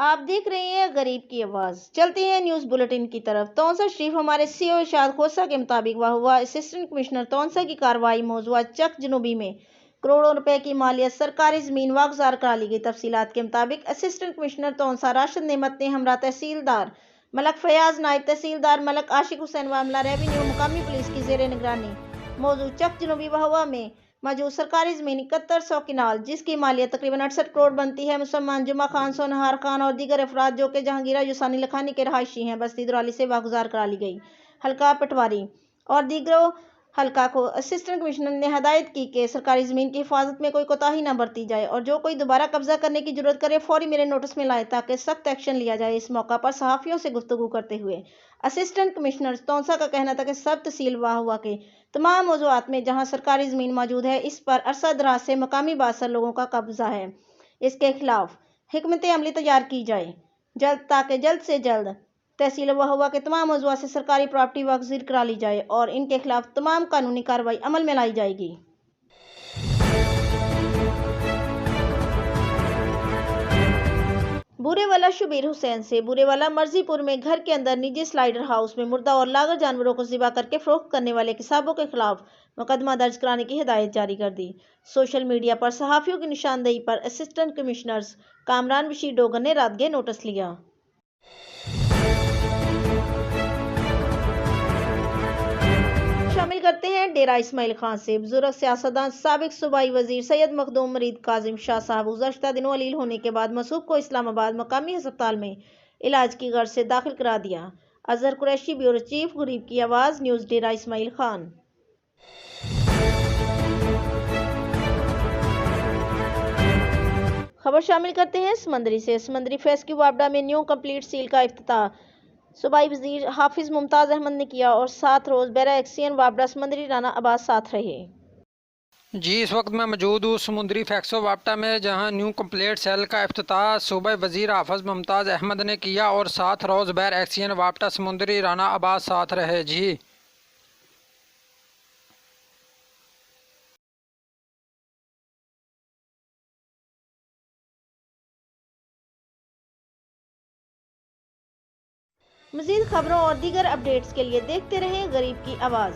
آپ دیکھ رہے ہیں غریب کی آواز۔ چلتے ہیں نیوز بلٹن کی طرف۔ تونسا شریف ہمارے سی او ارشاد خوسا کے مطابق ہوا اسسٹنٹ کمشنر تونسا کی کارروائی موضوع چک جنوبی میں کروڑوں روپے کی مالیت سرکاری زمین واگزار کرا لی گئی۔ تفصیلات کے مطابق اسسٹنٹ کمشنر تونسا راشد نعمت نے ہمراہ تحصیلدار ملک فیاض، نائب تحصیلدار ملک عاشق حسین و عملہ ریونیو مقامی پولیس کی زیر نگرانی موضوع چک جنوبی ہوا میں موجود سرکاری زمین 7100 کنال جس کی مالیت تقریباً 68 کروڑ بنتی ہے، مسلمان جمعہ خان، سونہار خان اور دیگر افراد جو کہ جہانگیرہ یوسانی لکھانی کے رہائشی ہیں بستی درالی سے واگزار کرا لی گئی۔ حلقہ پٹواری اور دیگروں حلقہ کو اسسٹنٹ کمشنر نے ہدایت کی کہ سرکاری زمین کی حفاظت میں کوئی کوتاہی نہ برتی جائے اور جو کوئی دوبارہ قبضہ کرنے کی جرات کرے فوری میرے نوٹس میں لائے تاکہ سخت ایکشن لیا جائے۔ اس موقع پر صحافیوں سے گفتگو کرتے ہوئے اسسٹنٹ کمشنر تونسا کا کہنا تھا کہ سب تحصیل ہوا کے تمام موضوعات میں جہاں سرکاری زمین موجود ہے اس پر عرصہ دراز سے مقامی بااثر لوگوں کا قبضہ ہے، اس کے خلاف حکمت عملی تیار کی جائے تاکہ جلد سے جلد تحصیل ہوا کے تمام موضوعات سے سرکاری پراپرٹی واگزار کرا لی جائے اور ان کے خلاف تمام قانونی کارروائی عمل میں لائی جائے گی۔ بورے والا شبیر حسین سے بورے والا مرزی پور میں گھر کے اندر نجی سلائیڈر ہاؤس میں مردہ اور لاغر جانوروں کو ذبح کر کے فروخت کرنے والے قصابوں کے خلاف مقدمہ درج کرانے کی ہدایت جاری کر دی۔ سوشل میڈیا پر صحافیوں کی نشاندہی پر اسسٹنٹ کمشنر کامران بشیر ڈوگر نے رات گئے نوٹس لیا۔ شامل کرتے ہیں ڈیرہ اسماعیل خان سے بزرگ سیاستدان سابق صوبائی وزیر سید مخدوم مرید کاظم شاہ صاحب گزشتہ دنوں علیل ہونے کے بعد مصوب کو اسلام آباد مقامی ہسپتال میں علاج کی غرض سے داخل کرا دیا۔ اظہر قریشی، بیورو چیف، غریب کی آواز نیوز، ڈیرہ اسماعیل خان۔ خبر شامل کرتے ہیں سمندری سے سمندری فیس کی وابڈا میں نیو کمپلیٹ سیل کا افتتاح صوبائی وزیر حافظ ممتاز احمد نے کیا اور 7 روز بیرا ایکسین وابڈا سمندری رانا عباس ساتھ رہے۔ جی اس وقت میں موجود ہوں سمندری فیکسو واپٹا میں جہاں نیو کمپلیٹ سیل کا افتتاح صوبہ وزیر حافظ ممتاز احمد نے کیا اور 7 روز بیر ایکسین واپٹا سمندری رانا عباس ساتھ رہے۔ جی مزید خبروں اور دیگر اپڈیٹس کے لیے دیکھتے رہیں غریب کی آواز۔